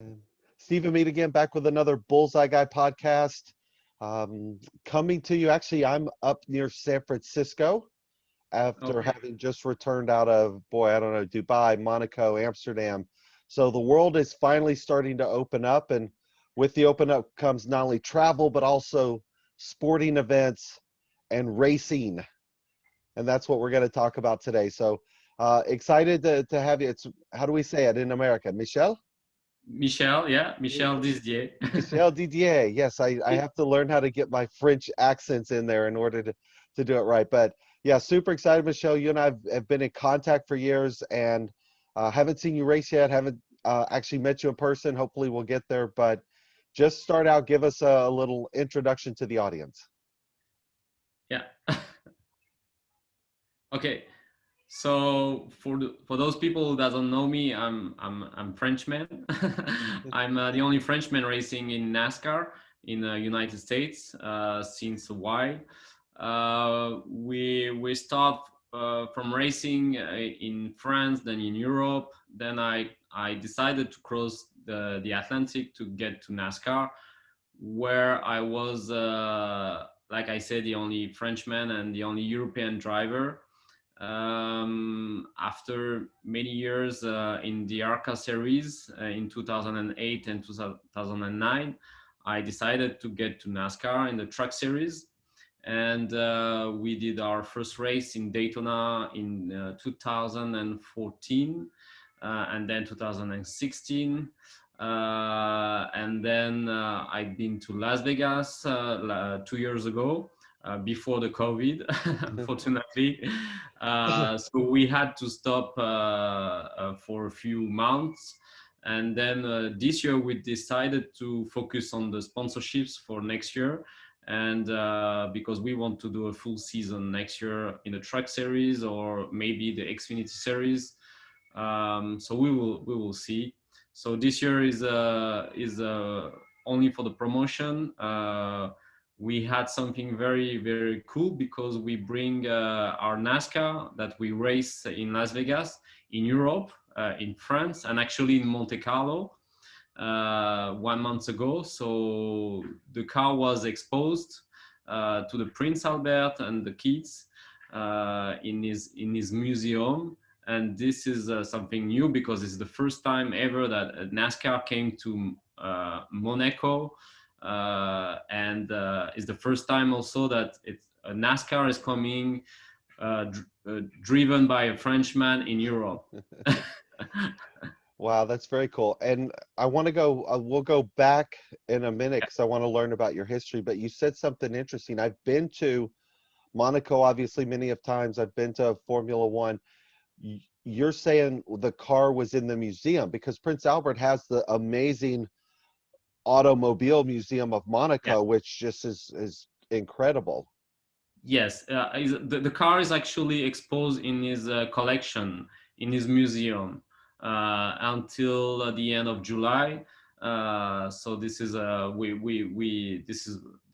And Stephen Meade again, back with another Bullseye Guy podcast. Coming to you, actually, I'm up near San Francisco after Okay. having just returned out of, boy, I don't know, Dubai, Monaco, Amsterdam. So the world is finally starting to open up, and with the open up comes not only travel, but also sporting events and racing. And that's what we're going to talk about today. So excited to have you. It's, how do we say it in America? Michel? Michel, yeah, Michel Disdier. Michel Didier. Yes, I have to learn how to get my French accents in there in order to do it right. But yeah, super excited, Michel. You and I have been in contact for years and haven't seen you race yet. Haven't actually met you in person. Hopefully we'll get there. But just start out, give us a little introduction to the audience. Yeah. Okay. So for those people who doesn't know me, I'm Frenchman. I'm the only Frenchman racing in NASCAR in the United States since a while. We start from racing in France, then in Europe. Then I decided to cross the Atlantic to get to NASCAR, where I was, like I said, the only Frenchman and the only European driver. After many years in the Nascar Series in 2008 and 2009, I decided to get to NASCAR in the Truck Series. And we did our first race in Daytona in 2014 and then 2016. And then I've been to Las Vegas 2 years ago. Before the COVID, unfortunately. So we had to stop for a few months. And then this year we decided to focus on the sponsorships for next year. And because we want to do a full season next year in the Truck Series or maybe the Xfinity Series. So we will see. So this year is only for the promotion. We had something very, very cool because we bring our NASCAR that we race in Las Vegas, in Europe, in France, and actually in Monte Carlo 1 month ago. So the car was exposed to the Prince Albert and the kids in his museum. And this is something new because it's the first time ever that NASCAR came to Monaco. And it's the first time also that NASCAR is coming driven by a Frenchman in Europe. Wow, that's very cool. And I want to go, we'll go back in a minute because I want to learn about your history. But you said something interesting. I've been to Monaco, obviously, many of times. I've been to Formula One. You're saying the car was in the museum because Prince Albert has the amazing automobile museum of Monaco, Yeah. which just is incredible. Yes, the car is actually exposed in his collection, in his museum, until the end of July. So this is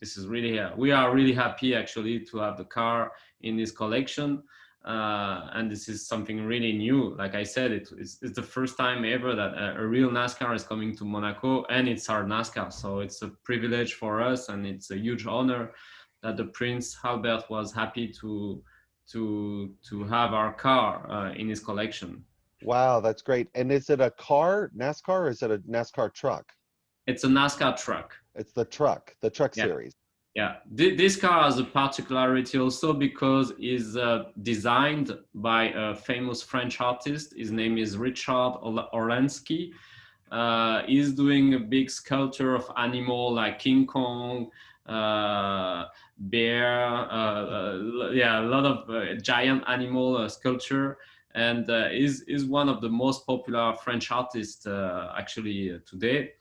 this is really we are really happy actually to have the car in his collection, and this is something really new. Like I said, it's the first time ever that a real NASCAR is coming to Monaco, and it's our NASCAR. So it's a privilege for us, and it's a huge honor that the Prince Albert was happy to have our car in his collection. Wow, that's great. And is it a car, NASCAR, or is it a NASCAR truck? It's a NASCAR truck. It's the truck Yeah, series. yeah. This car has a particularity also because it's designed by a famous French artist. His name is Richard Orlansky. He's doing a big sculpture of animal like King Kong, bear, yeah, a lot of giant animal sculpture, and is one of the most popular French artists actually today.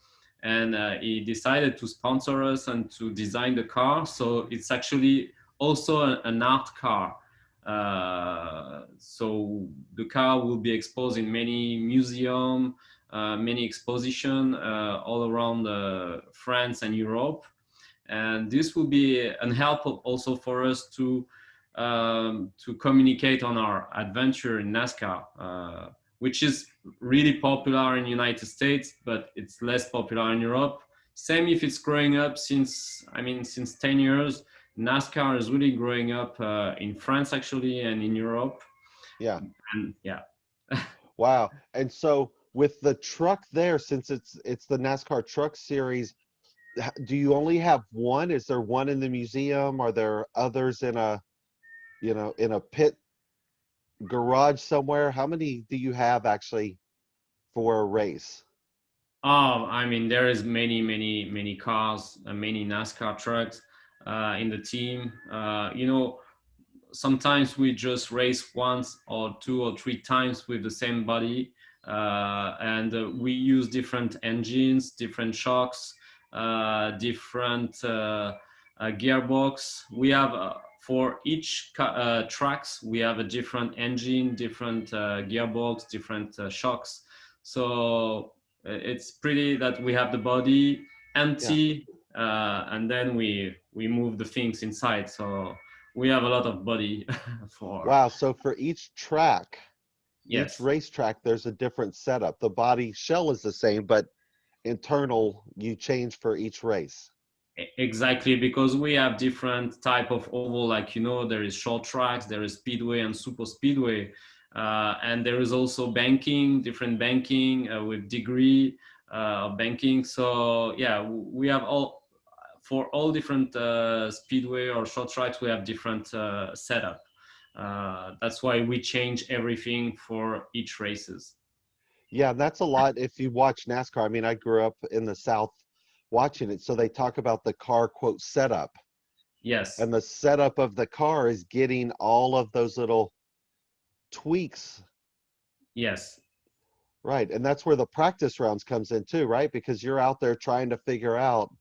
And he decided to sponsor us and to design the car. So it's actually also an art car. So the car will be exposed in many museums, many exposition all around France and Europe. And this will be an help also for us to communicate on our adventure in NASCAR which is really popular in United States, but it's less popular in Europe. Same if it's growing up since 10 years. NASCAR is really growing up in France actually and in Europe. Yeah. And yeah. Wow. And so with the truck there, since it's the NASCAR Truck Series, do you only have one? Is there one in the museum? Are there others in a, in a pit garage somewhere? How many do you have actually for a race? I mean, there is many cars, many NASCAR trucks in the team. Sometimes we just race once or two or three times with the same body, and we use different engines, different shocks, different gearbox. We have for each tracks we have a different engine, different gearbox, different shocks. So it's pretty that we have the body Yeah. empty, and then we move the things inside. So we have a lot of body for. Wow. So for each track, each Yes, racetrack, there's a different setup. The body shell is the same, but internal you change for each race. exactly, because we have different type of oval, like there is short tracks, there is speedway and super speedway, and there is also banking, different banking with degree of banking. So yeah, we have all for all different speedway or short tracks, we have different setup. That's why we change everything for each races. Yeah, that's a lot if you watch NASCAR. I mean, I grew up in the South watching it. So they talk about the car quote setup. Yes, And the setup of the car is getting all of those little tweaks. yes, Right. And that's where the practice rounds comes in too, right? Because you're out there trying to figure out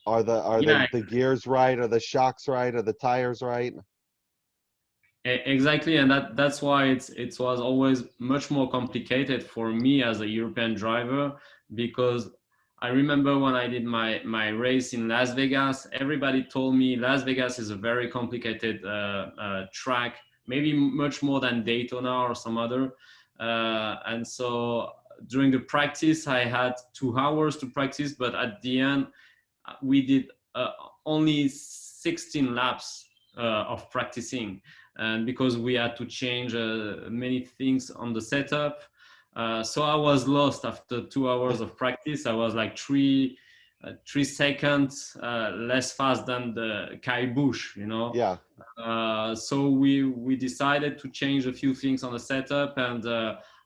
are yeah. the gears right? Are the shocks right? Are the tires right? Exactly, and that's why it was always much more complicated for me as a European driver, because I remember when I did my race in Las Vegas, everybody told me Las Vegas is a very complicated track, maybe much more than Daytona or some other, and so during the practice I had 2 hours to practice, but at the end we did only 16 laps of practicing, and because we had to change many things on the setup, so I was lost after 2 hours of practice. I was like 3 seconds less fast than the Kai Bush, Yeah. so we decided to change a few things on the setup, and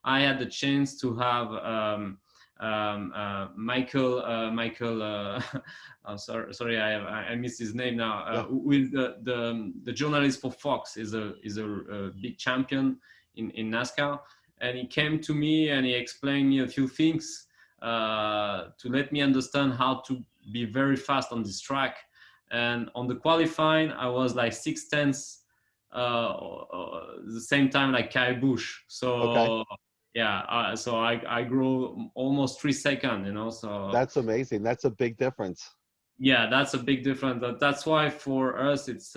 I had the chance to have Michael. I'm sorry, I missed his name now. Yeah. With the journalist for Fox is a big champion in NASCAR, and he came to me and he explained me a few things to let me understand how to be very fast on this track. And on the qualifying, I was like 6/10 the same time like Kyle Busch. Okay. So yeah, so I grew almost 3 seconds, So That's amazing. That's a big difference. yeah, that's a big difference. That's why for us, it's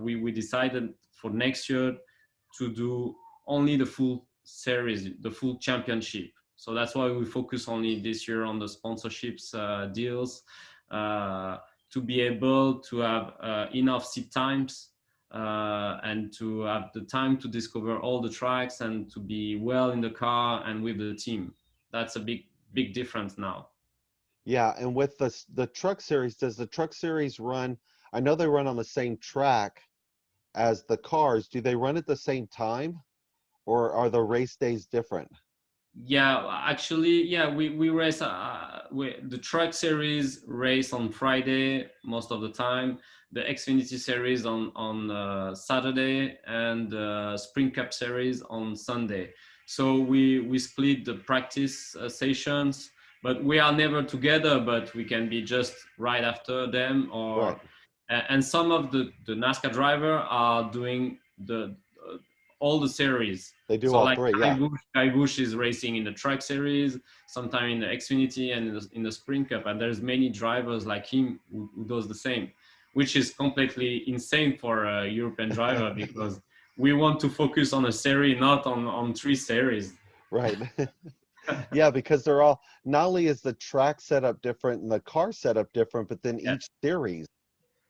we decided for next year to do only the full series, the full championship. So that's why we focus only this year on the sponsorships deals, to be able to have enough seat times and to have the time to discover all the tracks and to be well in the car and with the team. That's a big difference now. Yeah, and with the truck series, does the truck series run? I know they run on the same track as the cars. Do they run at the same time, or are the race days different? Yeah, actually, yeah, we race. The truck series race on Friday most of the time. The Xfinity series on Saturday, and Sprint Cup series on Sunday. So we split the practice sessions, but we are never together. But we can be just right after them, Right. and some of the NASCAR driver are doing the all the series. They do So all like three. Yeah. Kai Bush is racing in the Truck Series, sometime in the Xfinity and in the Sprint Cup, and there's many drivers like him who does the same, which is completely insane for a European driver because we want to focus on a series, not on three series. Right. Yeah, because they're all, not only is the track setup different and the car setup different, but then Yes. each series,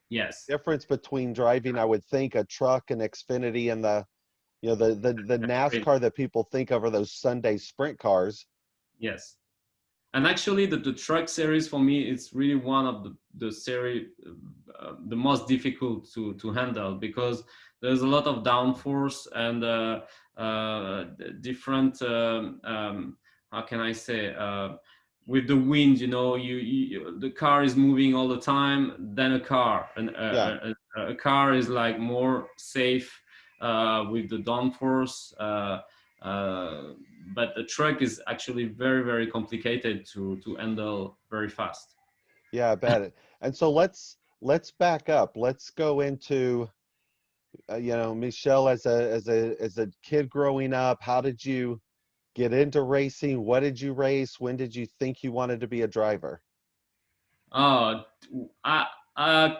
Yes. difference between driving, I would think, a truck, an Xfinity, and the, the Great. NASCAR that people think of are those Sunday sprint cars. Yes. And actually, the truck series for me, it's really one of the series, the most difficult to handle, because there's a lot of downforce and different, how can I say, with the wind, the car is moving all the time than a car. And Yeah. a car is like more safe with the downforce. But the truck is actually very, very complicated to handle very fast. Yeah, I bet it. And so let's back up. Let's go into Michel, as a kid growing up. How did you get into racing? What did you race? When did you think you wanted to be a driver? Uh, I,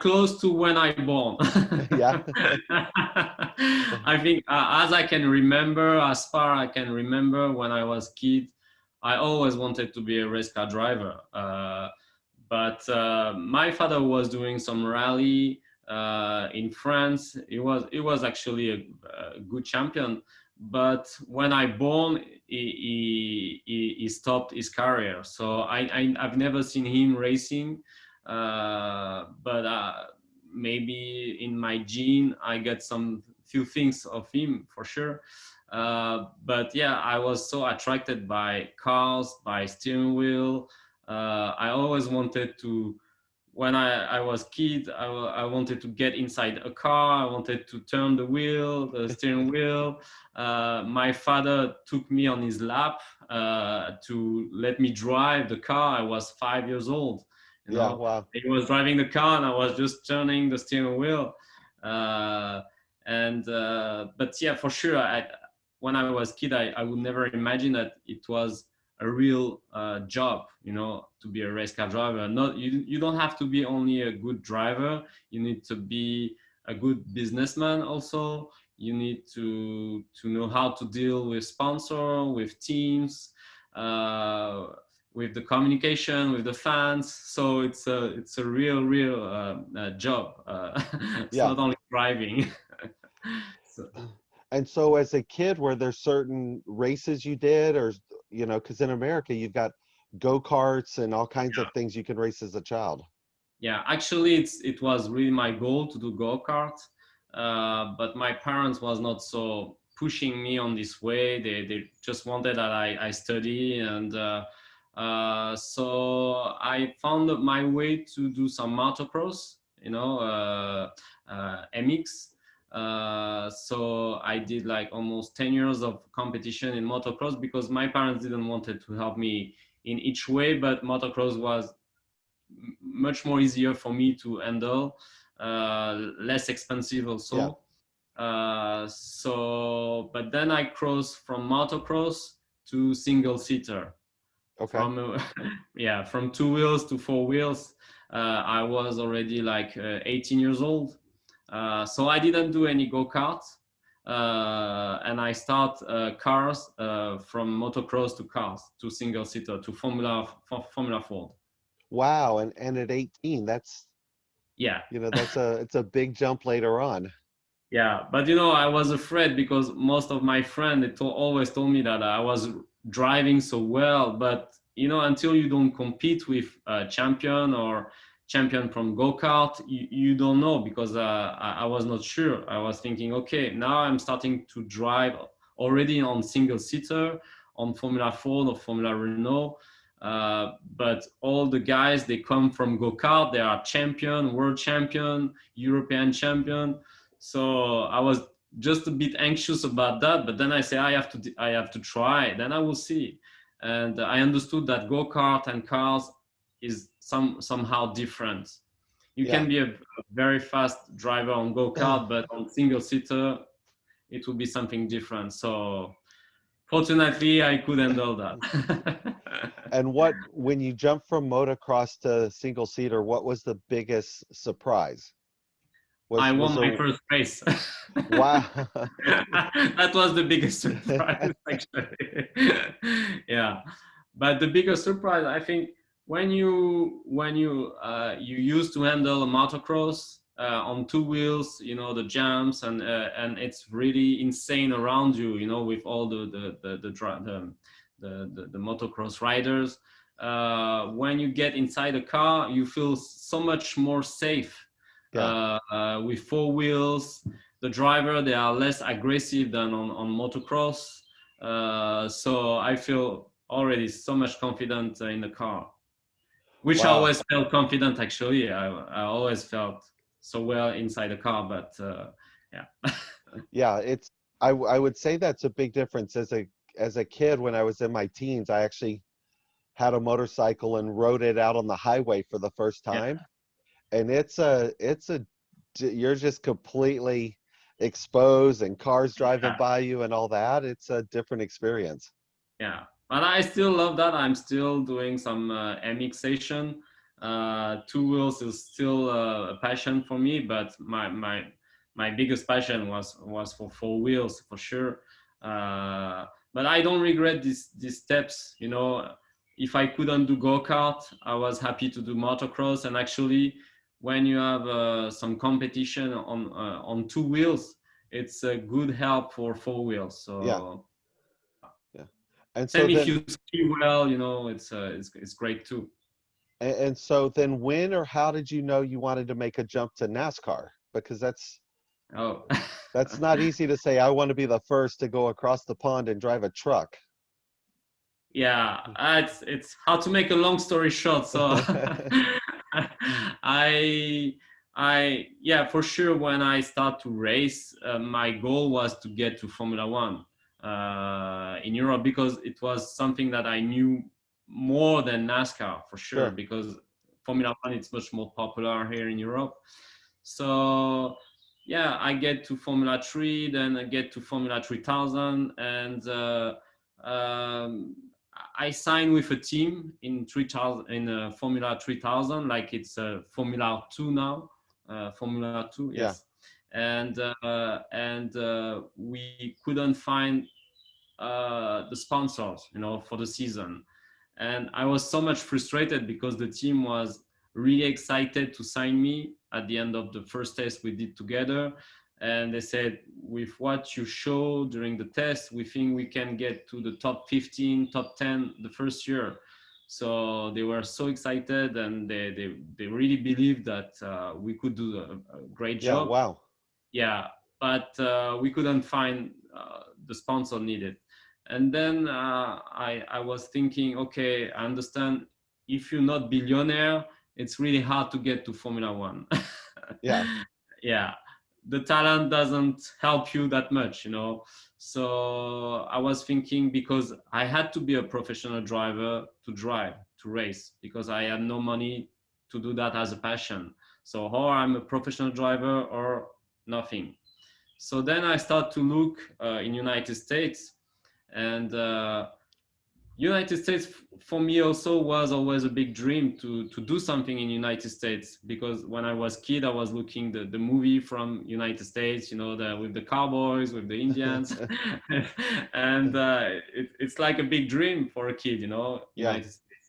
close to when I born. Yeah. I think as I can remember, as far I can remember when I was kid, I always wanted to be a race car driver. But my father was doing some rally in France. He was actually a good champion. But when I born, he stopped his career. So I've never seen him racing. But maybe in my gene, I get some few things of him for sure. But yeah, I was so attracted by cars, by steering wheel. I always wanted to, when I was kid, I wanted to get inside a car. I wanted to turn the steering wheel. My father took me on his lap to let me drive the car. I was 5 years old. You Yeah, know, wow. he was driving the car and I was just turning the steering wheel. But yeah, for sure, when I was kid, I would never imagine that it was a real job, to be a race car driver. Not you don't have to be only a good driver. You need to be a good businessman also. You need to know how to deal with sponsor, with teams, with the communication, with the fans. So it's a real job. It's Yeah. not only driving. So, And so as a kid, were there certain races you did, or, because in America you've got go-karts and all kinds of things you can race as a child. yeah, actually, it was really my goal to do go-kart, but my parents was not so pushing me on this way. They just wanted that I study, and so I found my way to do some motocross, MX. So I did like almost 10 years of competition in motocross because my parents didn't wanted to help me in each way, but motocross was much more easier for me to handle, less expensive Yeah. also. But then I crossed from motocross to single seater, Okay. from yeah, from 2 wheels to 4 wheels. I was already like 18 years old, so I didn't do any go-kart, and I start cars, from motocross to cars to single seater to Formula Ford. Wow. And at 18, Yeah. it's a big jump later on. Yeah, but I was afraid because most of my friends always told me that I was driving so well, but until you don't compete with a champion or champion from go-kart, you don't know, because I was not sure. I was thinking, okay, now I'm starting to drive already on single seater on Formula Ford or Formula Renault. But all the guys, they come from go-kart, they are champion, world champion, European champion. So I was just a bit anxious about that, but then I say I have to try. Then I will see, and I understood that go kart and cars is somehow different. You Yeah. can be a very fast driver on go kart, but on single seater it will be something different. So fortunately, I could handle that. And when you jump from motocross to single seater, what was the biggest surprise? I Was won my there? first race. Wow. That was the biggest surprise, actually. Yeah, but the biggest surprise, I think, when you used to handle a motocross on two wheels, the jumps, and it's really insane around you, with all the motocross riders. When you get inside a car, you feel so much more safe Yeah. with four wheels. The driver, they are less aggressive than on motocross. So I feel already so much confident in the car, which I Wow. always felt confident, actually. I always felt so well inside the car, but yeah. Yeah, I would say that's a big difference. As a kid, when I was in my teens, I actually had a motorcycle and rode it out on the highway for the first Yeah, time. And you're just completely exposed and cars driving yeah, by you and all that. It's a different experience. yeah. But I still love that. I'm still doing some mixation. Two wheels is still a passion for me, but my biggest passion was for four wheels, for sure. But I don't regret these steps. If I couldn't do go-kart, I was happy to do motocross. And actually, when you have some competition on two wheels, it's a good help for four wheels. Yeah, So yeah. And so same if then you ski well, it's great too. and so then when or how did you know you wanted to make a jump to NASCAR? Because Oh. that's not easy to say I want to be the first to go across the pond and drive a truck. Yeah, it's hard to make a long story short. So I yeah, for sure, when I start to race, my goal was to get to Formula One in Europe, because it was something that I knew more than NASCAR, for sure, Sure. because Formula One is much more popular here in Europe. So yeah, I get to Formula 3, then I get to Formula 3000, and um, I signed with a team in 3000 in Formula 3000, like it's Formula 2 now, Formula 2, Yeah. yes. And we couldn't find the sponsors, for the season. And I was so much frustrated because the team was really excited to sign me at the end of the first test we did together. And they said, with what you show during the test, we think we can get to the top 15, top 10 the first year. So they were so excited, and they really believed that we could do a great Yeah. job. Wow. Yeah, but we couldn't find the sponsor needed. And then I was thinking, okay, I understand, if you're not billionaire, it's really hard to get to Formula One. Yeah. Yeah, the talent doesn't help you that much, So I was thinking, because I had to be a professional driver to race, because I had no money to do that as a passion. So, or I'm a professional driver or nothing. So then I start to look in United States, and United States for me also was always a big dream to do something in United States, because when I was kid, I was looking the movie from United States, with the cowboys, with the Indians, and it's like a big dream for a kid, Yeah. United States.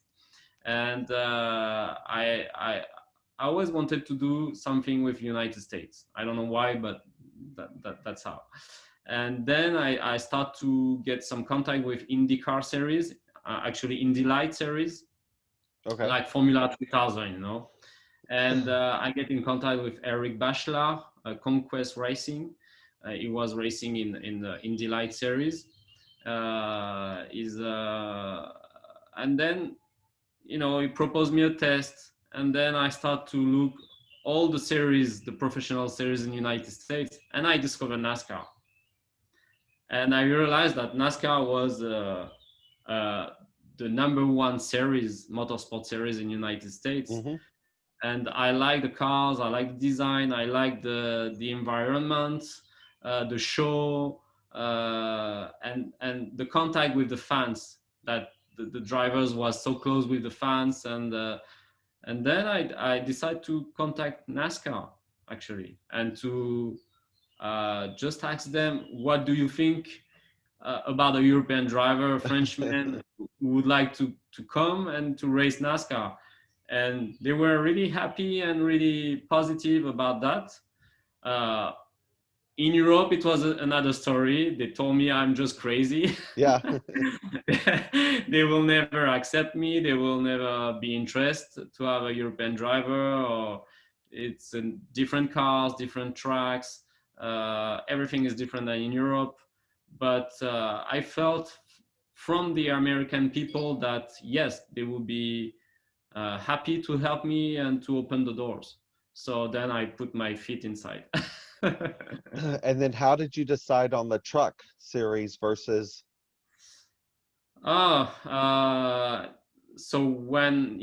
And I always wanted to do something with United States. I don't know why, but that's how. And then I start to get some contact with IndyCar series, actually Indy Light series, Okay. like Formula 3000, And I get in contact with Eric Bachelard, Conquest Racing. He was racing in the Indy Light series. And then he proposed me a test, and then I start to look all the series, the professional series in the United States, and I discovered NASCAR. And I realized that NASCAR was the number one series, motorsport series in the United States. Hmm. And I like the cars, I like the design, I like the environment, the show, and the contact with the fans, that the drivers was so close with the fans. And then I decided to contact NASCAR actually, and to just ask them, what do you think about a European driver, a Frenchman, who would like to come and to race NASCAR? And they were really happy and really positive about that. Uh, in Europe, it was another story. They told me I'm just crazy. Yeah. They will never accept me. They will never be interested to have a European driver, or it's different cars, different tracks. Everything is different than in Europe. But I felt from the American people that yes, they will be happy to help me and to open the doors. So then I put my feet inside. And then how did you decide on the truck series versus? Oh, so when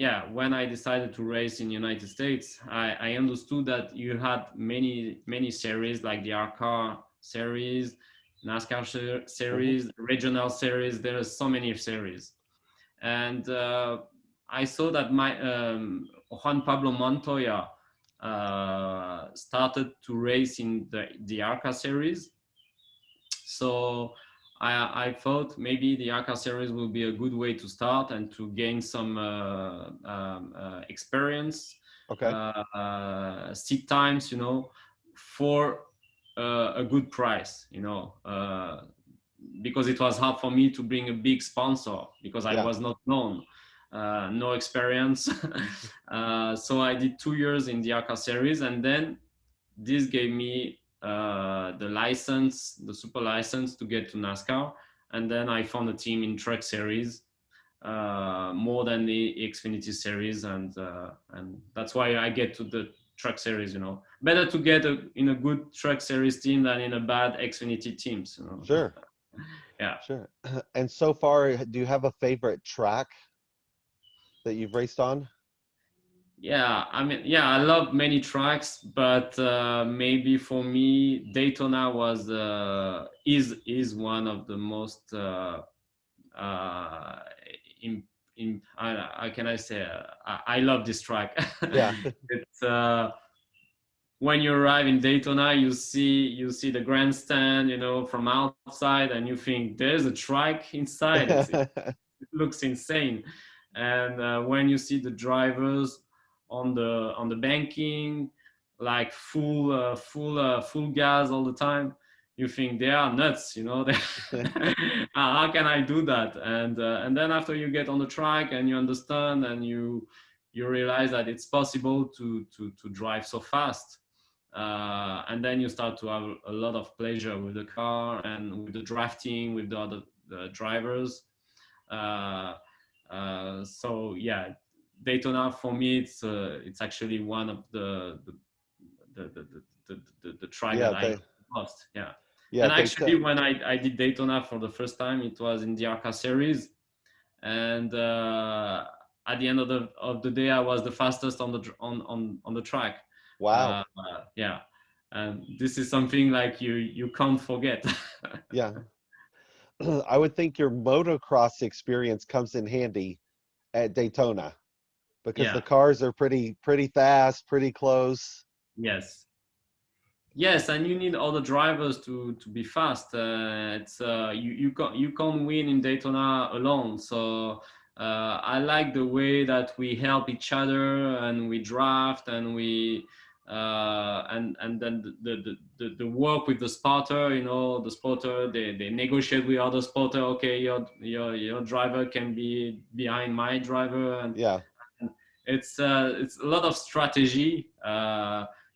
I decided to race in United States, I understood that you had many series like the RCAR series, NASCAR Mhm. series, regional series. There are so many series, and I saw that my Juan Pablo Montoya started to race in the ARCA series. So I thought maybe the ARCA series will be a good way to start and to gain some experience, Okay. seat times, for a good price, because it was hard for me to bring a big sponsor because I Yeah. was not known, no experience. So I did 2 years in the ARCA series, and then this gave me the license, the super license to get to NASCAR. And then I found a team in Truck Series, more than the Xfinity Series, and that's why I get to the Truck Series. Better to get in a good Truck Series team than in a bad Xfinity teams. Sure. Yeah. Sure. And so far, do you have a favorite track that you've raced on? Yeah, I mean, yeah, I love many tracks, but maybe for me, Daytona is one of the most uh, how can I say? I love this track. Yeah. It's when you arrive in Daytona, you see the grandstand, from outside, and you think there's a track inside. It looks insane. And when you see the drivers on the banking, like full gas all the time, you think they are nuts. How can I do that? And then after you get on the track and you understand and you realize that it's possible to drive so fast. And then you start to have a lot of pleasure with the car and with the drafting with the other drivers. uh, so yeah, Daytona for me, it's actually one of the track Yeah, that I they lost. Yeah. yeah, And they actually, tell when I did Daytona for the first time, it was in the ARCA series, and at the end of the day, I was the fastest on the track. wow. Yeah, and this is something like you can't forget. Yeah. I would think your motocross experience comes in handy at Daytona because the Yeah. cars are pretty fast, pretty close. Yes. Yes, and you need other drivers to be fast. It's you can't win in Daytona alone. So I like the way that we help each other and we draft and we and then the work with the spotter. The spotter, they negotiate with other spotter. Okay, your driver can be behind my driver, and Yeah. it's a lot of strategy.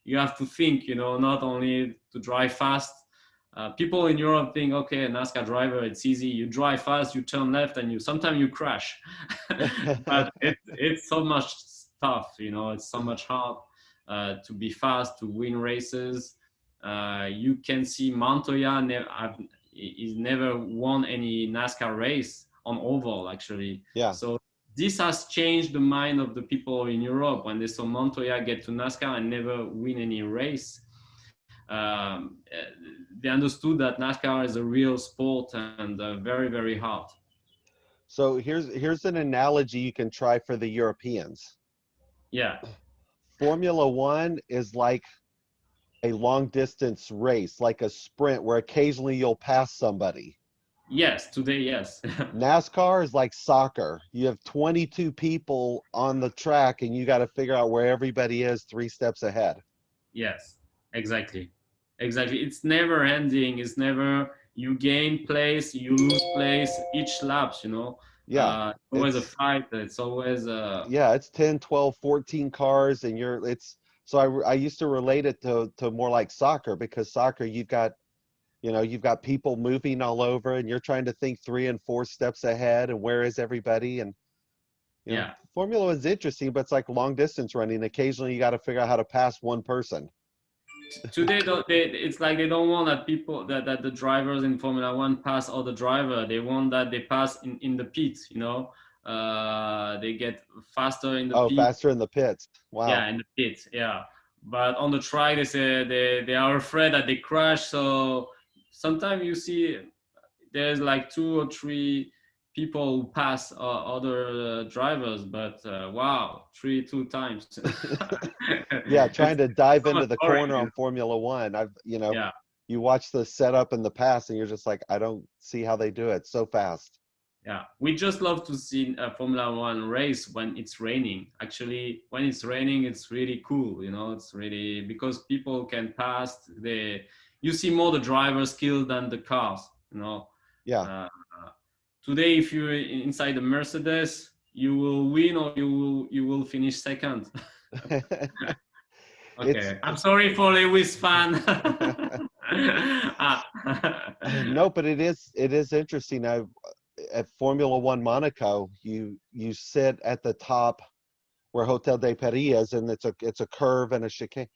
You have to think, not only to drive fast. People in Europe think, okay, a NASCAR driver, it's easy. You drive fast, you turn left, and sometimes you crash. But it's so much stuff, it's so much hard to be fast, to win races. You can see Montoya he's never won any NASCAR race on oval, actually. Yeah. So this has changed the mind of the people in Europe when they saw Montoya get to NASCAR and never win any race. They understood that NASCAR is a real sport and very, very hard. So here's an analogy you can try for the Europeans. Yeah, Formula One is like a long distance race, like a sprint where occasionally you'll pass somebody. Yes, today, yes. NASCAR is like soccer. You have 22 people on the track and you got to figure out where everybody is 3 steps ahead. Yes, exactly. Exactly. It's never ending. It's never you gain place, you lose place each laps, you know. Yeah. It's always a It's fight. It's always yeah, it's 10, 12, 14 cars and you're it's so I used to relate it to more like soccer because soccer you've got you've got people moving all over and you're trying to think 3 and 4 steps ahead and where is everybody and yeah. Formula is interesting, but it's like long distance running. Occasionally you got to figure out how to pass one person. Today it's like they don't want that people that the drivers in Formula One pass other driver. They want that they pass in the pit, you know. They get faster in the Oh, pit. faster in the pits. Yeah, Wow. in the pit, yeah. But on the track, they say they are afraid that they crash. So sometimes you see there's like 2 or 3 people who pass other drivers, but wow, 2 times. Yeah, It's trying to dive so much into the boring, corner you on know? Formula One. Yeah. You watch the setup in the past and you're just like, I don't see how they do it so fast. Yeah, we just love to see a Formula One race when it's raining. Actually, when it's raining, it's really cool. You know, it's really because people can pass. You see more the driver skill than the cars. You know, Yeah. uh, today if you're inside the Mercedes, you will win or you will finish second. It's Okay, I'm sorry for Lewis fan. Ah. no, but it is interesting. At Formula One Monaco, you sit at the top where Hotel de Paris is, and it's a curve and a chicane,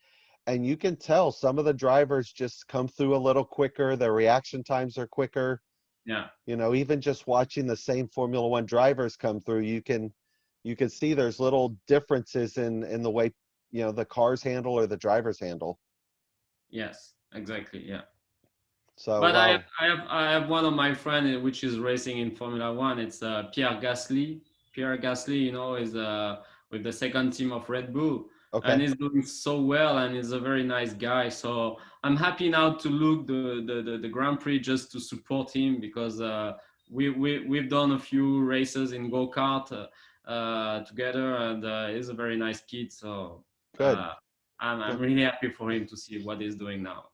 and you can tell some of the drivers just come through a little quicker. Their reaction times are quicker. Yeah. Even just watching the same Formula One drivers come through, you can see there's little differences in the way the cars handle or the drivers handle. Yes. Exactly. Yeah. So But wow, I have one of my friends which is racing in Formula One. It's Pierre Gasly. Pierre Gasly, you know, is with the second team of Red Bull, and okay, he's doing so well, and he's a very nice guy. So I'm happy now to look the Grand Prix just to support him because we've done a few races in go kart together, and he's a very nice kid. So good, uh, I'm good. really happy for him to see what he's doing now.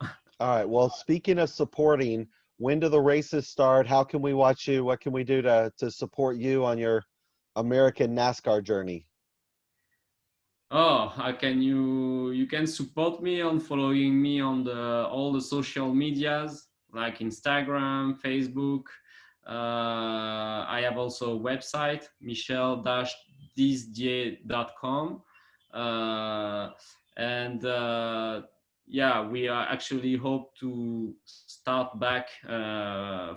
All right. Well, speaking of supporting, when do the races start? How can we watch you? What can we do to support you on your American NASCAR journey? Oh, how can you can support me on following me on the all the social medias like Instagram, Facebook. I have also a website, michel-disdier.com. Uh, and yeah, we are actually hope to start back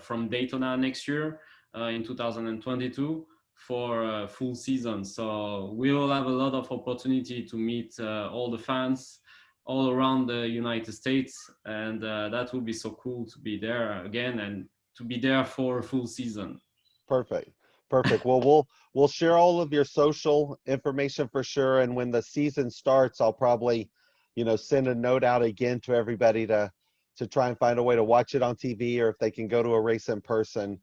from Daytona next year in 2022 for a full season. So we will have a lot of opportunity to meet all the fans all around the United States, and that will be so cool to be there again and to be there for a full season. Perfect. Perfect. Well, we'll share all of your social information for sure. And when the season starts, I'll probably, send a note out again to everybody to try and find a way to watch it on TV, or if they can go to a race in person,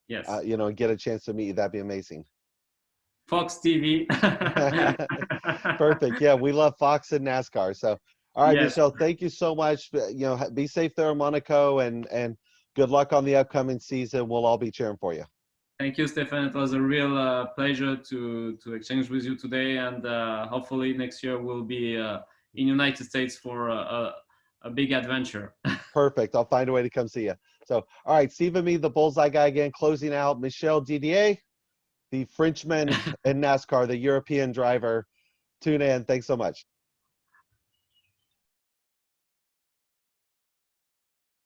Yes, and get a chance to meet you. That'd be amazing. Fox TV. Perfect. Yeah, we love Fox and NASCAR. So, all right, Yes, Michelle, thank you so much. Be safe there in Monaco, and good luck on the upcoming season. We'll all be cheering for you. thank you, Stefan. It was a real pleasure to exchange with you today, and hopefully next year we'll be in United States for a big adventure. Perfect. I'll find a way to come see you. So, all right, Steve and me, the Bullseye guy again, closing out. Michel Didier, the Frenchman in NASCAR, the European driver. Tune in. Thanks so much.